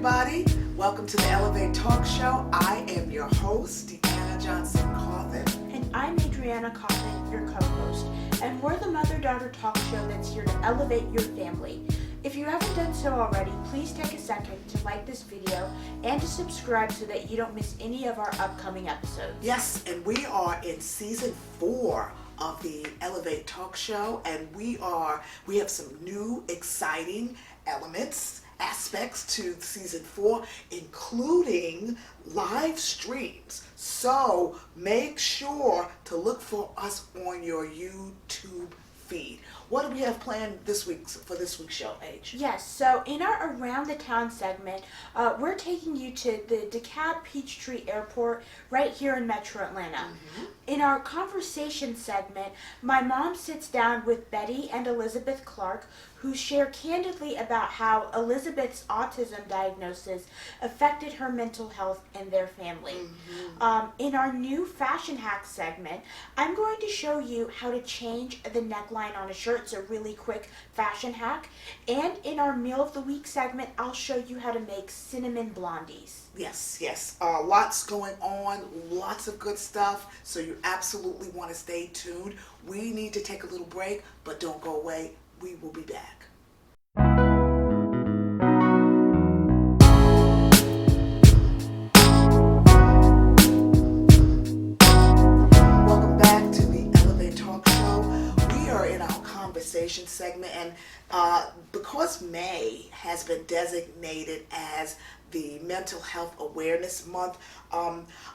everybody. Welcome to the Elevate Talk Show. I am your host, Deanna Johnson Cawthon. And I'm Adriana Cawthon, your co-host. And we're the mother-daughter talk show that's here to elevate your family. If you haven't done so already, please take a second to like this video and to subscribe so that you don't miss any of our upcoming episodes. Yes, and we are in season 4 of the Elevate Talk Show, and we have some new exciting aspects to season 4, including live streams. So make sure to look for us on your YouTube feed. What do we have planned for this week's show, Age? Yes, so in our Around the Town segment, we're taking you to the DeKalb-Peachtree Airport right here in Metro Atlanta. Mm-hmm. In our conversation segment, my mom sits down with Betty and Elisabeth Clark, who share candidly about how Elizabeth's autism diagnosis affected her mental health and their family. Mm-hmm. In our new fashion hack segment, I'm going to show you how to change the neckline on a shirt. It's a really quick fashion hack. And in our meal of the week segment, I'll show you how to make cinnamon blondies. Yes. Lots going on, lots of good stuff. So you absolutely want to stay tuned. We need to take a little break, but don't go away. We will be back. Welcome back to the Elevate Talk Show. We are in our conversation segment, and because May has been designated as the Mental Health Awareness Month,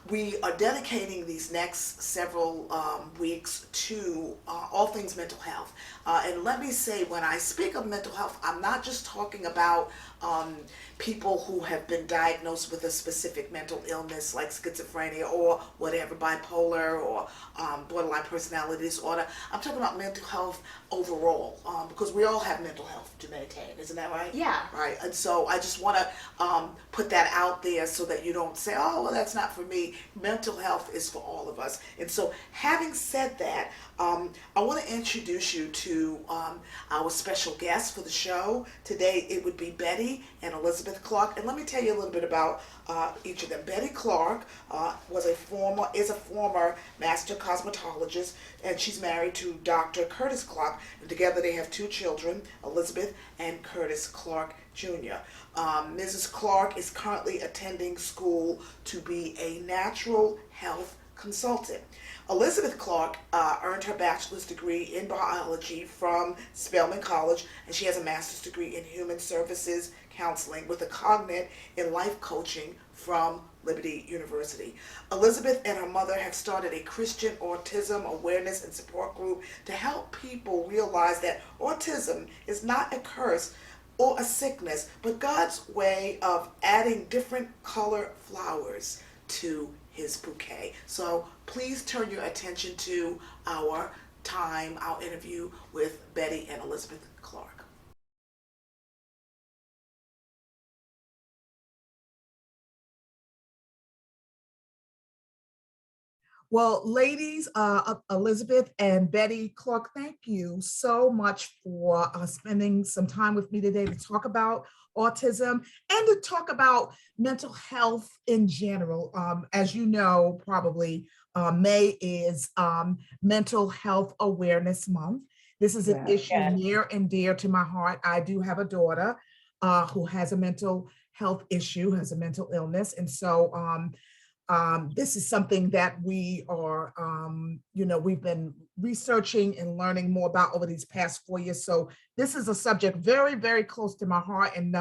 we are dedicating these next several weeks to all things mental health. And let me say, when I speak of mental health, I'm not just talking about people who have been diagnosed with a specific mental illness like schizophrenia or whatever, bipolar or borderline personality disorder. I'm talking about mental health overall, because we all have mental health to maintain. Isn't that right? Yeah. Right. And so I just want to put that out there so that you don't say, oh, well, that's not for me. Mental health is for all of us. And so having said that, I want to introduce you to our special guests for the show. Today it would be Betty and Elisabeth Clark. And let me tell you a little bit about each of them. Betty Clark is a former master cosmetologist, and she's married to Dr. Curtis Clark. And together they have 2 children, Elizabeth and Curtis Clark Jr. Mrs. Clark is currently attending school to be a natural health consultant. Elizabeth Clark earned her bachelor's degree in biology from Spelman College, and she has a master's degree in human services counseling with a cognate in life coaching from Liberty University. Elizabeth and her mother have started a Christian autism awareness and support group to help people realize that autism is not a curse or a sickness, but God's way of adding different color flowers to his bouquet. So please turn your attention to our interview with Betty and Elisabeth Clark. Well, ladies, Elizabeth and Betty Clark, thank you so much for spending some time with me today to talk about autism and to talk about mental health in general. As you know, probably May is Mental Health Awareness Month. This is an issue near and dear to my heart. I do have a daughter who has a mental health issue, has a mental illness. And so this is something that we are, we've been researching and learning more about over these past 4 years. So this is a subject very, very close to my heart. And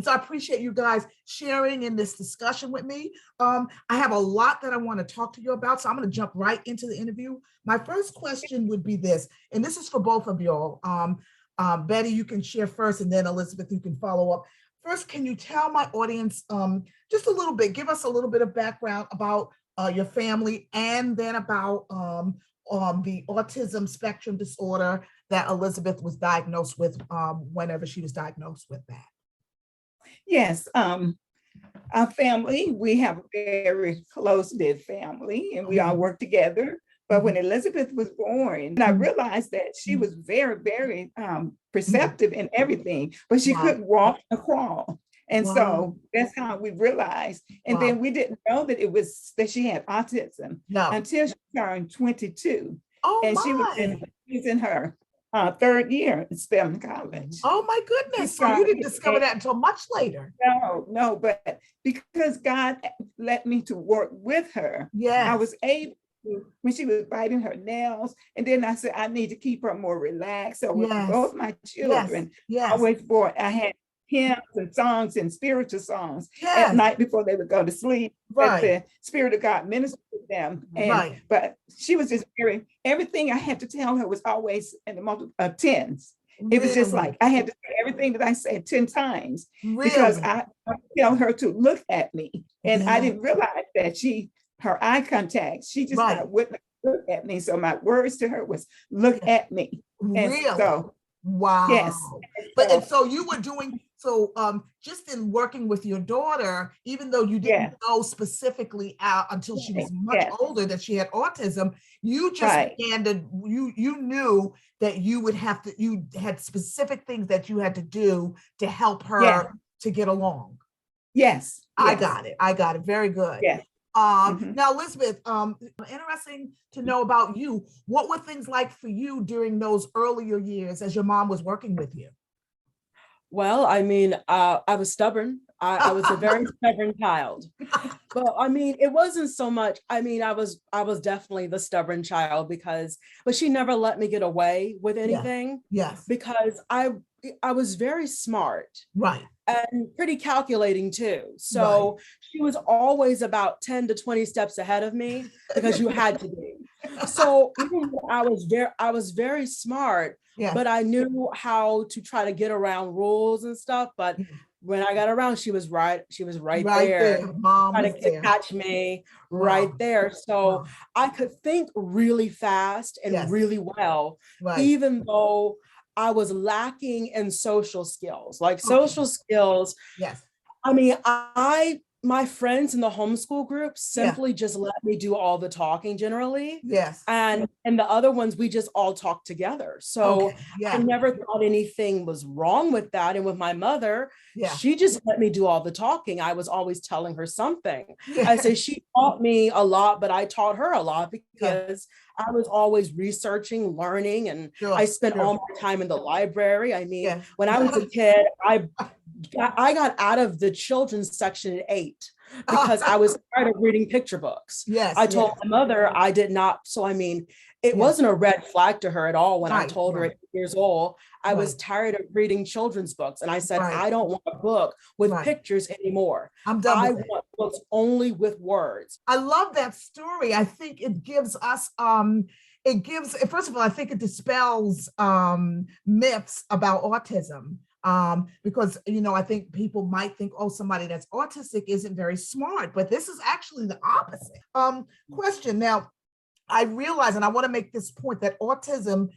so I appreciate you guys sharing in this discussion with me. I have a lot that I want to talk to you about, so I'm going to jump right into the interview. My first question would be this, and this is for both of y'all. Betty, you can share first, and then Elisabeth, you can follow up. First, can you tell my audience just a little bit, give us a little bit of background about your family, and then about the autism spectrum disorder that Elisabeth was diagnosed with whenever she was diagnosed with that? Yes, our family, we have a very close-knit family, and we all work together. But when Elisabeth was born, I realized that she was very, very perceptive in everything, but she couldn't walk or crawl. And Wow. so that's how we realized. And Wow. then we didn't know that she had autism No. until she turned 22. Oh And she was my. in her third year at Spelman College. Oh my goodness. So you didn't discover that until much later. No, but because God led me to work with her, Yes. I was able to, when she was biting her nails, and then I said, I need to keep her more relaxed. So with Yes. both my children, Yes. always I had hymns and songs and spiritual songs Yes. at night before they would go to sleep. Right. That the Spirit of God ministered to them. And, Right. But she was just everything I had to tell her was always in the multiple of tens. It was just Really? like I had to say everything that I said 10 times because Really? I tell her to look at me. And I Yeah. didn't realize that her eye contact, she just Right. wouldn't look at me. So my words to her was, look at me. And Really? so, Wow. yes. But and so you were doing just in working with your daughter, even though you didn't know specifically until she was much older that she had autism, you just began to you knew that you had specific things that you had to do to help her to get along. Yes. I got it. Very good. Yes. Now, Elisabeth, interesting to know about you. What were things like for you during those earlier years as your mom was working with you? Well, I mean, I was stubborn. I was a very stubborn child. But I mean, it wasn't so much. I mean, I was definitely the stubborn child but she never let me get away with anything. Yes. Because I was very smart. Right. And pretty calculating too. So she was always about 10 to 20 steps ahead of me because you had to be. So even though I was very smart, but I knew how to try to get around rules and stuff. But when I got around, she was right there. Mom trying to catch me right there. So I could think really fast and really well, even though I was lacking in social skills, social skills. Yes. I mean, my friends in the homeschool group simply just let me do all the talking generally. Yes. And the other ones, we just all talk together. So I never thought anything was wrong with that. And with my mother, she just let me do all the talking. I was always telling her something. I say she taught me a lot, but I taught her a lot because I was always researching, learning, and I spent all my time in the library. I mean, when I was a kid, I got out of the children's section at 8 because I was tired of reading picture books. Yes. I told my mother I did not. So, I mean, it wasn't a red flag to her at all when I told her at 8 years old, I was tired of reading children's books. And I said, I don't want a book with pictures anymore. I'm done. I want books only with words. I love that story. I think it gives us, first of all, I think it dispels myths about autism. Because, I think people might think, oh, somebody that's autistic isn't very smart, but this is actually the opposite. Question. Now, I realize, and I want to make this point, that autism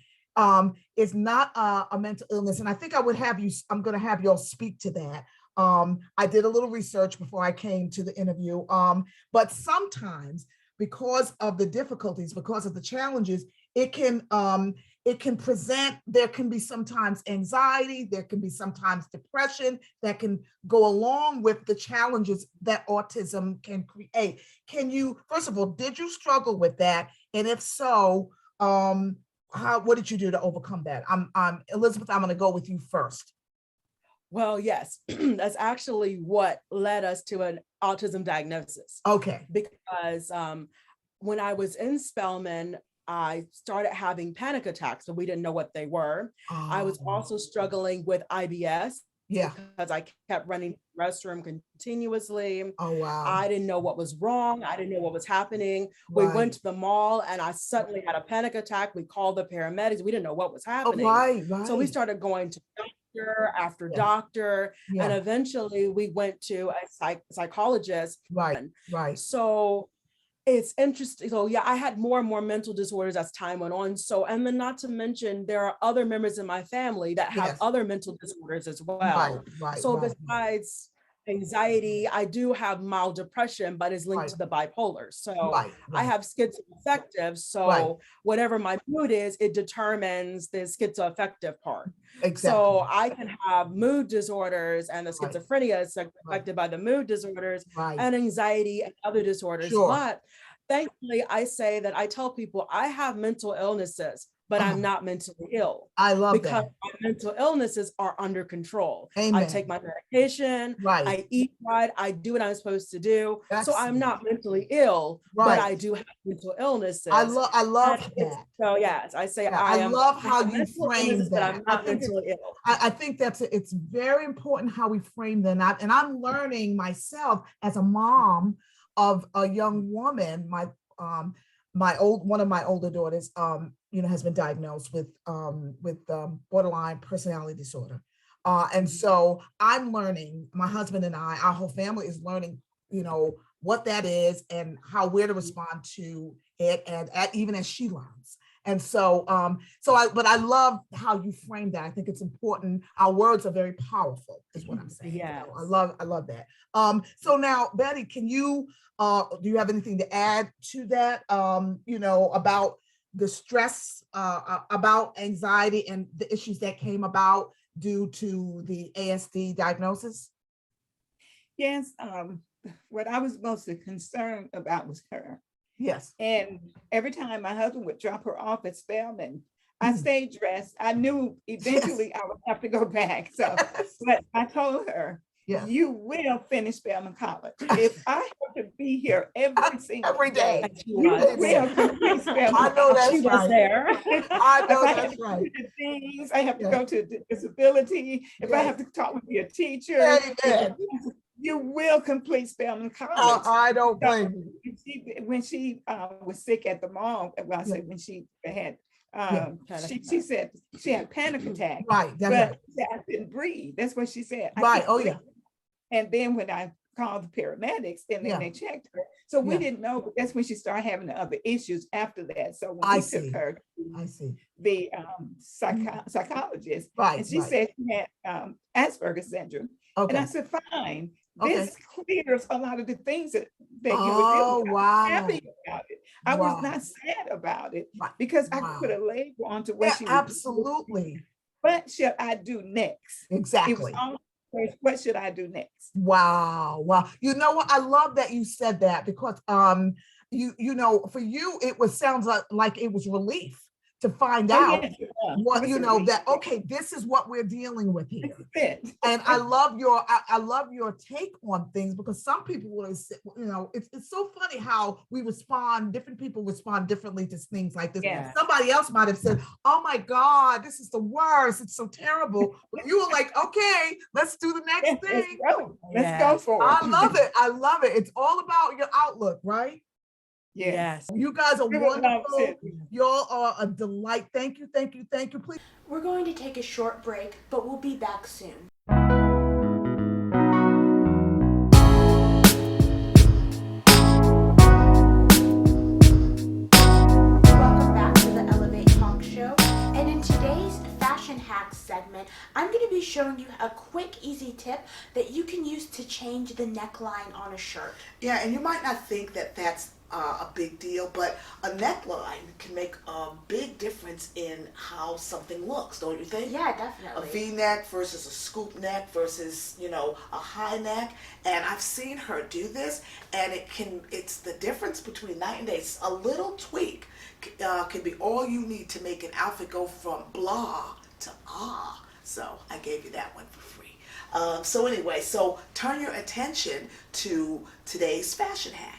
is not a mental illness. And I think I'm going to have you all speak to that. I did a little research before I came to the interview, but sometimes because of the difficulties, because of the challenges, it can present, there can be sometimes anxiety, there can be sometimes depression that can go along with the challenges that autism can create. Can you, first of all, did you struggle with that? And if so, what did you do to overcome that? Elisabeth, I'm going to go with you first. Well, yes, that's actually what led us to an autism diagnosis. Okay. Because when I was in Spelman, I started having panic attacks, and we didn't know what they were. I was also struggling with IBS. Because I kept running to the restroom continuously. Oh, wow. I didn't know what was wrong. I didn't know what was happening. We went to the mall and I suddenly had a panic attack. We called the paramedics. We didn't know what was happening. Right. So we started going to doctor after doctor. And eventually we went to a psychologist. Right. So it's interesting. So I had more and more mental disorders as time went on. So, and then not to mention, there are other members in my family that have other mental disorders as well. Right. So besides anxiety. I do have mild depression, but it's linked to the bipolar. So I have schizoaffective. So whatever my mood is, it determines the schizoaffective part. So I can have mood disorders, and the schizophrenia is affected by the mood disorders and anxiety and other disorders. But thankfully, I tell people I have mental illnesses, but I'm not mentally ill. I love because that. my mental illnesses are under control. Amen. I take my medication, I eat right, I do what I'm supposed to do. So I'm not mentally ill, but I do have mental illnesses. I love that. So yes, I say I love how you frame that. I'm not mentally ill. I think it's very important how we frame that. And I'm learning myself as a mom of a young woman. One of my older daughters, has been diagnosed with borderline personality disorder. And so I'm learning, my husband and I, our whole family is learning, what that is and how we're to respond to it, and even as she learns. And so, but I love how you frame that. I think it's important. Our words are very powerful, is what I'm saying. Yeah, I love that. So now, Betty, can you, do you have anything to add to that? About the stress, about anxiety and the issues that came about due to the ASD diagnosis? Yes. What I was mostly concerned about was her. Yes. And every time my husband would drop her off at Spelman, I stayed dressed. I knew eventually I would have to go back. So, but I told her, you will finish Spelman College. If I have to be here every day, you will complete Spelman. I know that's she was there. I know that's right. Things I have to go to disability. If I have to talk with your teacher, you will complete Spelman College. I don't blame you. When she was sick at the mall, well, I said when she had, she said she had panic attack. Right. But I couldn't breathe. That's what she said. Right. Oh, yeah. And then when I called the paramedics, and then they checked her. So we didn't know, but that's when she started having the other issues after that. So when we took her to the psychologist, and she said she had Asperger's syndrome. And I said, fine. This clears a lot of the things that you were dealing with. I was happy about it. I was not sad about it because I could put a label onto what she was absolutely. What should I do next? Exactly. It was always, what should I do next? Wow. You know what? I love that you said that, because for you, it sounds like it was relief to find out what, that, okay, this is what we're dealing with here. And I love your take on things, because some people will, it's so funny how different people respond differently to things like this. Somebody else might have said, oh my God, this is the worst. It's so terrible. But you were like, okay, let's do the next thing. Let's go for it. I love it. It's all about your outlook, right? Yes. You guys are wonderful. Y'all are a delight. Thank you. Please. We're going to take a short break, but we'll be back soon. Welcome back to the Elevate Talk Show. And in today's Fashion Hacks segment, I'm going to be showing you a quick, easy tip that you can use to change the neckline on a shirt. Yeah, and you might not think that that's a big deal, but a neckline can make a big difference in how something looks, don't you think? Yeah, definitely. A V-neck versus a scoop neck versus, a high neck. And I've seen her do this, and it's the difference between night and day. A little tweak can be all you need to make an outfit go from blah to ah. So I gave you that one for free. So turn your attention to today's fashion hack.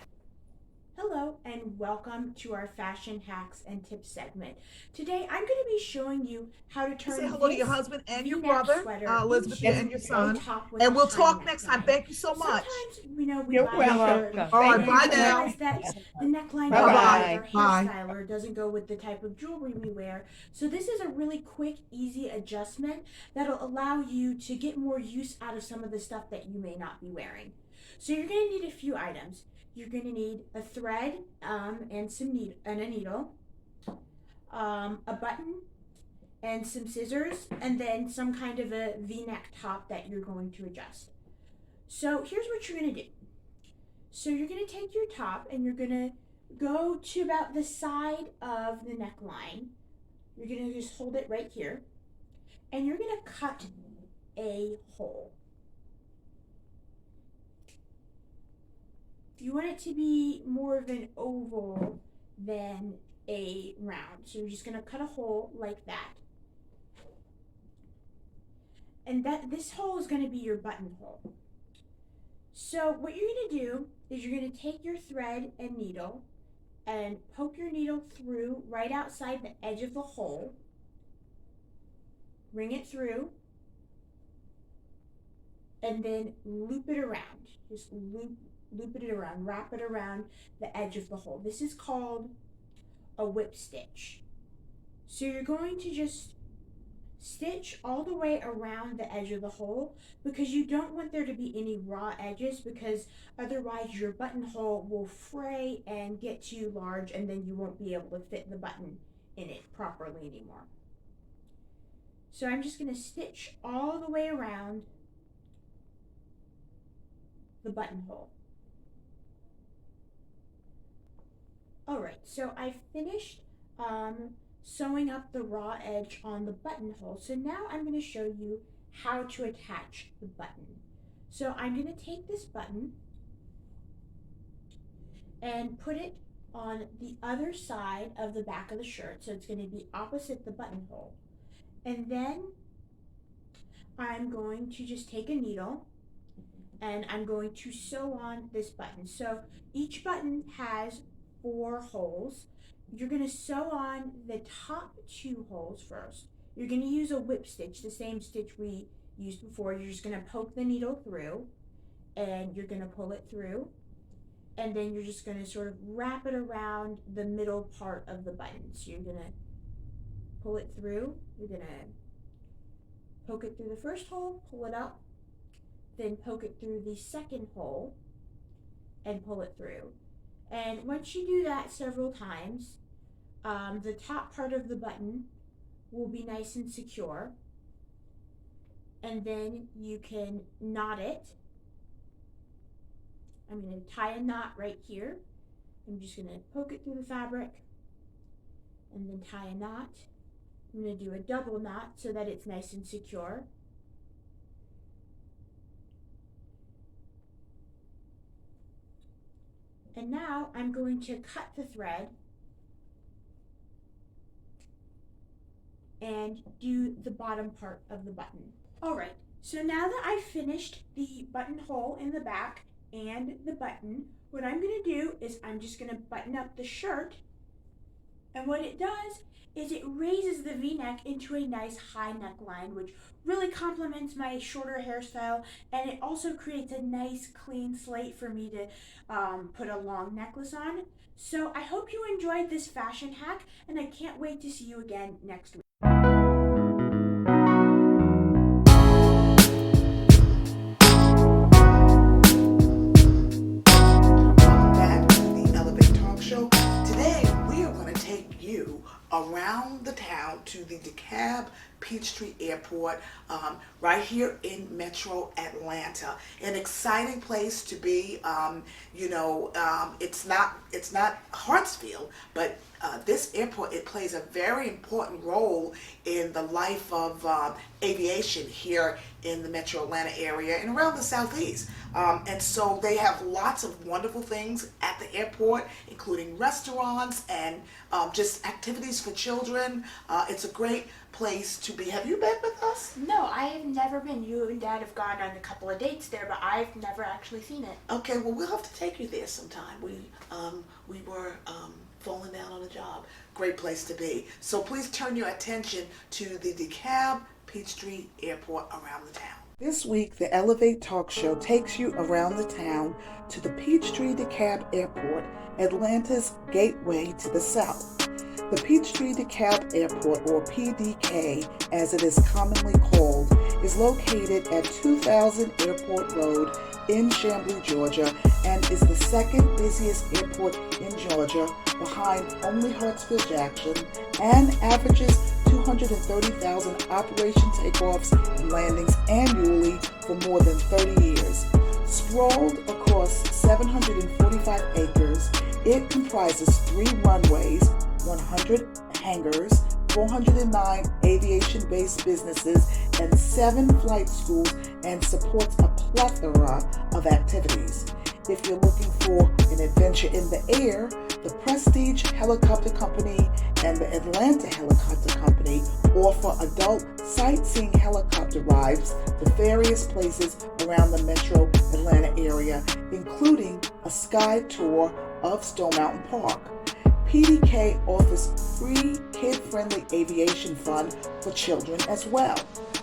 Hello and welcome to our Fashion Hacks and Tips segment. Today I'm going to be showing you how to turn Say hello to your husband and your brother, Elizabeth, and your son. And we'll talk next time. Thank you so much. Sometimes, we You're buy welcome. shirts All right, and bye we now. realize that the neckline Bye-bye. or hairstyler doesn't go with the type of jewelry we wear. So this is a really quick, easy adjustment that'll allow you to get more use out of some of the stuff that you may not be wearing. So you're going to need a few items. You're going to need a thread and a needle, a button, and some scissors, and then some kind of a V-neck top that you're going to adjust. So here's what you're gonna do. So you're gonna take your top and you're gonna go to about the side of the neckline. You're gonna just hold it right here. And you're gonna cut a hole. You want it to be more of an oval than a round. So you're just gonna cut a hole like that. And this hole is gonna be your buttonhole. So what you're gonna do is you're gonna take your thread and needle and poke your needle through right outside the edge of the hole. Bring it through and then loop it around. Just loop it around, wrap it around the edge of the hole. This is called a whip stitch. So you're going to just stitch all the way around the edge of the hole because you don't want there to be any raw edges, because otherwise your buttonhole will fray and get too large and then you won't be able to fit the button in it properly anymore. So I'm just going to stitch all the way around the buttonhole. Alright, so I finished sewing up the raw edge on the buttonhole. So now I'm going to show you how to attach the button. So I'm going to take this button and put it on the other side of the back of the shirt. So it's going to be opposite the buttonhole. And then I'm going to just take a needle and I'm going to sew on this button. So each button has 4 holes. You're going to sew on the top 2 holes first. You're going to use a whip stitch, the same stitch we used before. You're just going to poke the needle through and you're going to pull it through, and then you're just going to sort of wrap it around the middle part of the button. So you're going to pull it through, you're going to poke it through the first hole, pull it up, then poke it through the second hole and pull it through. And once you do that several times, the top part of the button will be nice and secure. And then you can knot it. I'm going to tie a knot right here. I'm just going to poke it through the fabric and then tie a knot. I'm going to do a double knot so that it's nice and secure. And now I'm going to cut the thread and do the bottom part of the button. Alright, so now that I've finished the buttonhole in the back and the button, what I'm going to do is I'm just going to button up the shirt, and what it does is it raises the V-neck into a nice high neckline, which really complements my shorter hairstyle, and it also creates a nice clean slate for me to put a long necklace on. So I hope you enjoyed this fashion hack, and I can't wait to see you again next week. Around the town to the DeKalb-Peachtree Airport, right here in Metro Atlanta. An exciting place to be. It's not Hartsfield, but this airport, it plays a very important role in the life of aviation here in the Metro Atlanta area and around the Southeast. And so they have lots of wonderful things at the airport, including restaurants and just activities for children. It's a great place to be. Have you been with us? No, I have never been. You and Dad have gone on a couple of dates there, but I've never actually seen it. Okay, well, we'll have to take you there sometime. We were falling down on a job. Great place to be. So please turn your attention to the DeKalb-Peachtree Airport around the town. This week, the Elevate Talk Show takes you around the town to the Peachtree DeKalb Airport, Atlanta's gateway to the south. The Peachtree DeKalb Airport, or PDK as it is commonly called, is located at 2000 Airport Road in Chamblee, Georgia, and is the second busiest airport in Georgia behind only Hartsfield-Jackson, and averages 230,000 operation takeoffs and landings annually for more than 30 years. Sprawled across 745 acres, it comprises 3 runways, 100 hangars, 409 aviation-based businesses, and 7 flight schools, and supports a plethora of activities. If you're looking for an adventure in the air, the Prestige Helicopter Company and the Atlanta Helicopter Company offer adult sightseeing helicopter rides to various places around the metro Atlanta area, including a sky tour of Stone Mountain Park. PDK offers free kid-friendly aviation fun for children as well.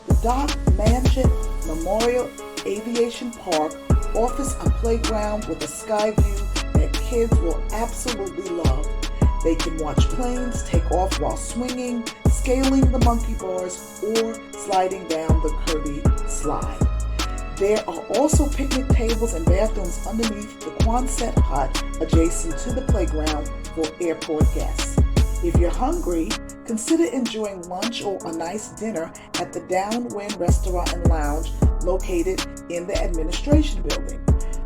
The Doc Mansion Memorial Aviation Park offers a playground with a sky view that kids will absolutely love. They can watch planes take off while swinging, scaling the monkey bars, or sliding down the Kirby slide. There are also picnic tables and bathrooms underneath the Quonset hut adjacent to the playground for airport guests. If you're hungry, consider enjoying lunch or a nice dinner at the Downwind Restaurant and Lounge located in the administration building.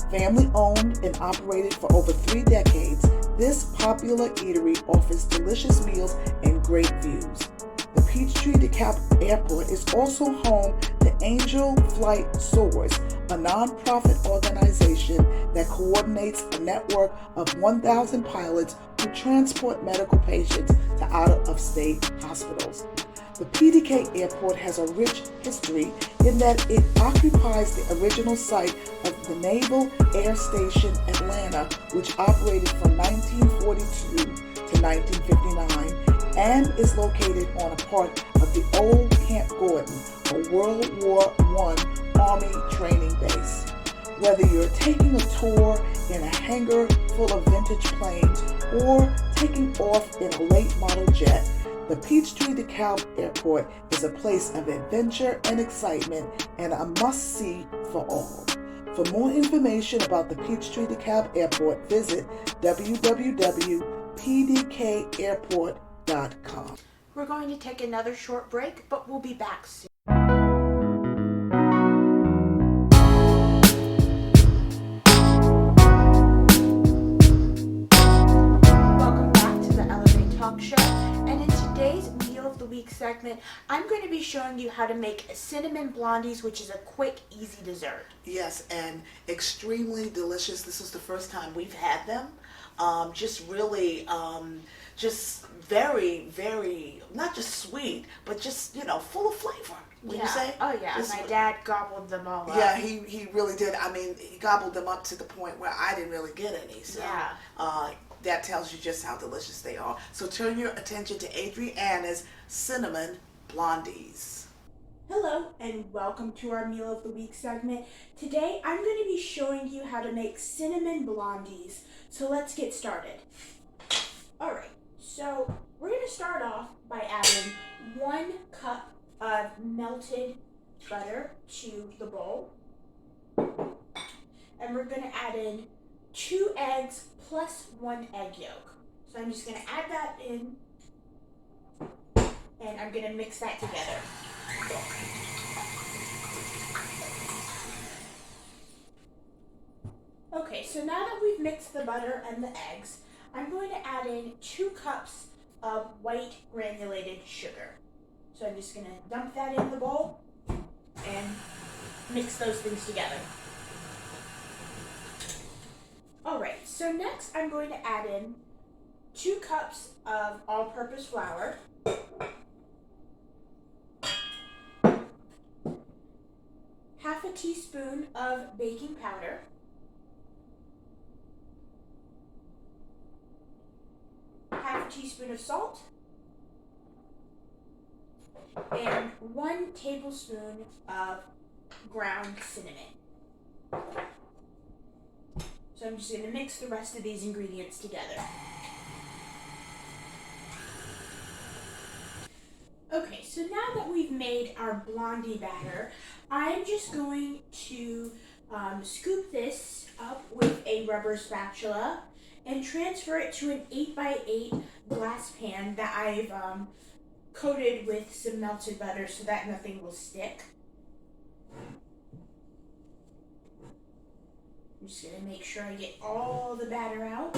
Family owned and operated for over 3 decades, this popular eatery offers delicious meals and great views. The Peachtree DeKalb Airport is also home to Angel Flight Soars, a nonprofit organization that coordinates a network of 1,000 pilots who transport medical patients to out-of-state hospitals. The PDK Airport has a rich history in that it occupies the original site of the Naval Air Station Atlanta, which operated from 1942 to 1959, and is located on a part of the old Camp Gordon, a World War I Army training base. Whether you're taking a tour in a hangar full of vintage planes or taking off in a late model jet, the Peachtree DeKalb Airport is a place of adventure and excitement and a must-see for all. For more information about the Peachtree DeKalb Airport, visit www.pdkairport.com. We're going to take another short break, but we'll be back soon. Welcome back to the Elevate Talk Show. And in today's Meal of the Week segment, I'm going to be showing you how to make Cinnamon Blondies, which is a quick, easy dessert. Yes, and extremely delicious. This is the first time we've had them. Just really, just very, very, not just sweet, but just, full of flavor. Would you say? Oh, yeah. My dad gobbled them all up. Yeah, he really did. I mean, he gobbled them up to the point where I didn't really get any. So that tells you just how delicious they are. So turn your attention to Adriana's Cinnamon Blondies. Hello and welcome to our Meal of the Week segment. Today I'm going to be showing you how to make Cinnamon Blondies. So let's get started. Alright, so we're going to start off by adding 1 cup of melted butter to the bowl. And we're going to add in 2 eggs plus 1 egg yolk. So I'm just going to add that in and I'm going to mix that together. Okay, so now that we've mixed the butter and the eggs, I'm going to add in 2 cups of white granulated sugar. So I'm just going to dump that in the bowl and mix those things together. Alright, so next I'm going to add in 2 cups of all-purpose flour, half a teaspoon of baking powder, half a teaspoon of salt, and 1 tablespoon of ground cinnamon. So I'm just going to mix the rest of these ingredients together. Okay, so now that we've made our blondie batter, I'm just going to scoop this up with a rubber spatula and transfer it to an 8x8 glass pan that I've coated with some melted butter so that nothing will stick. I'm just gonna make sure I get all the batter out.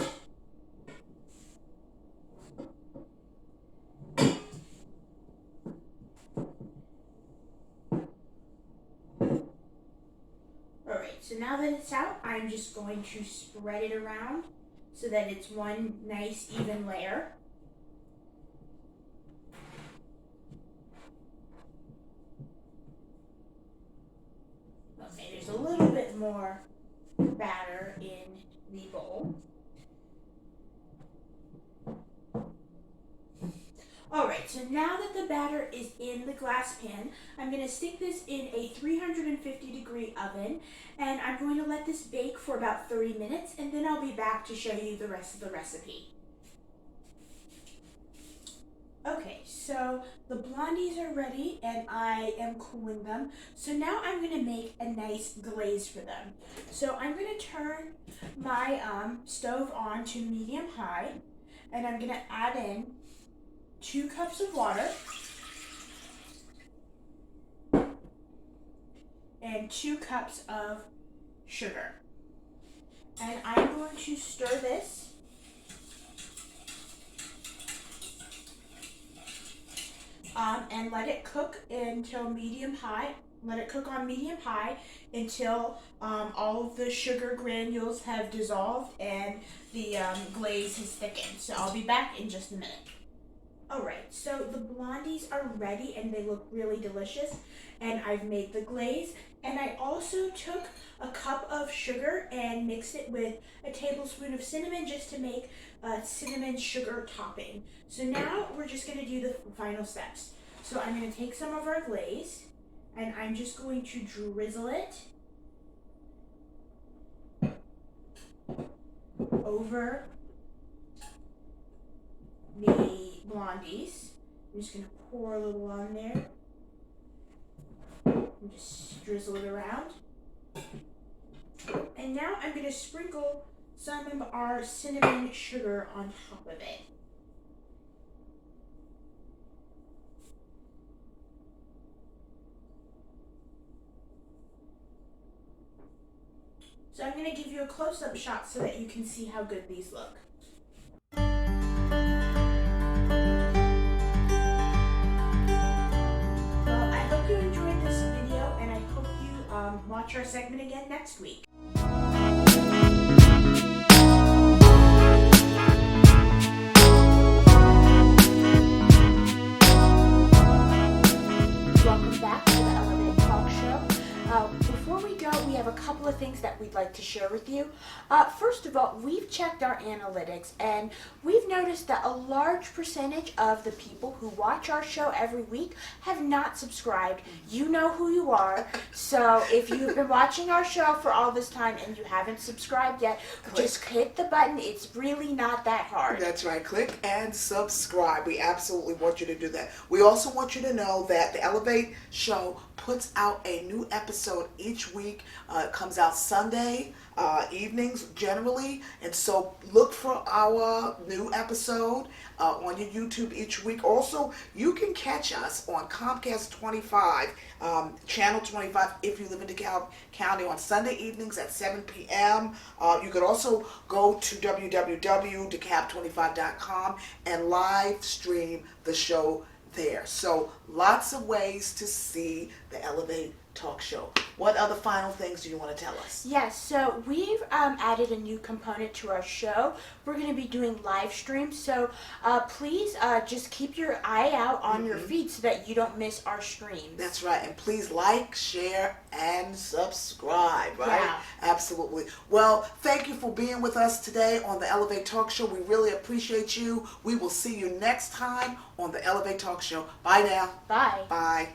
Alright, so now that it's out, I'm just going to spread it around so that it's one nice even layer. Okay, there's a little bit more batter in the bowl. Alright, so now that the batter is in the glass pan, I'm going to stick this in a 350-degree oven, and I'm going to let this bake for about 30 minutes, and then I'll be back to show you the rest of the recipe. Okay, so the blondies are ready, and I am cooling them. So now I'm going to make a nice glaze for them. So I'm going to turn my stove on to medium-high, and I'm going to add in 2 cups of water and 2 cups of sugar. And I'm going to stir this and let it cook until medium-high. Let it cook on medium-high until all of the sugar granules have dissolved and the glaze has thickened. So I'll be back in just a minute. Alright, so the blondies are ready and they look really delicious, and I've made the glaze, and I also took a cup of sugar and mixed it with a tablespoon of cinnamon just to make a cinnamon sugar topping. So now we're just going to do the final steps. So I'm going to take some of our glaze and I'm just going to drizzle it over the blondies. I'm just going to pour a little on there and just drizzle it around. And now I'm going to sprinkle some of our cinnamon sugar on top of it. So I'm going to give you a close-up shot so that you can see how good these look. Watch our segment again next week. Welcome back to the Elevate Talk Show. Before we go, we have a couple of things that we'd like to share with you. First of all, we've checked our analytics and we've noticed that a large percentage of the people who watch our show every week have not subscribed. You know who you are. So if you've been watching our show for all this time and you haven't subscribed yet, just click the button. It's really not that hard. That's right. Click and subscribe. We absolutely want you to do that. We also want you to know that the Elevate Show puts out a new episode each week. It comes out Sunday evenings generally, and so look for our new episode on your YouTube each week. Also, you can catch us on Comcast 25, channel 25 if you live in DeKalb County on Sunday evenings at 7 p.m. You could also go to www.DeKalb25.com and live stream the show there. So lots of ways to see the Elevate Talk Show. What other final things do you want to tell us? Yes, so we've added a new component to our show. We're going to be doing live streams, so please just keep your eye out on your feed so that you don't miss our streams. That's right, and please like, share, and subscribe, right? Yeah. Absolutely. Well, thank you for being with us today on the Elevate Talk Show. We really appreciate you. We will see you next time on the Elevate Talk Show. Bye now. Bye. Bye.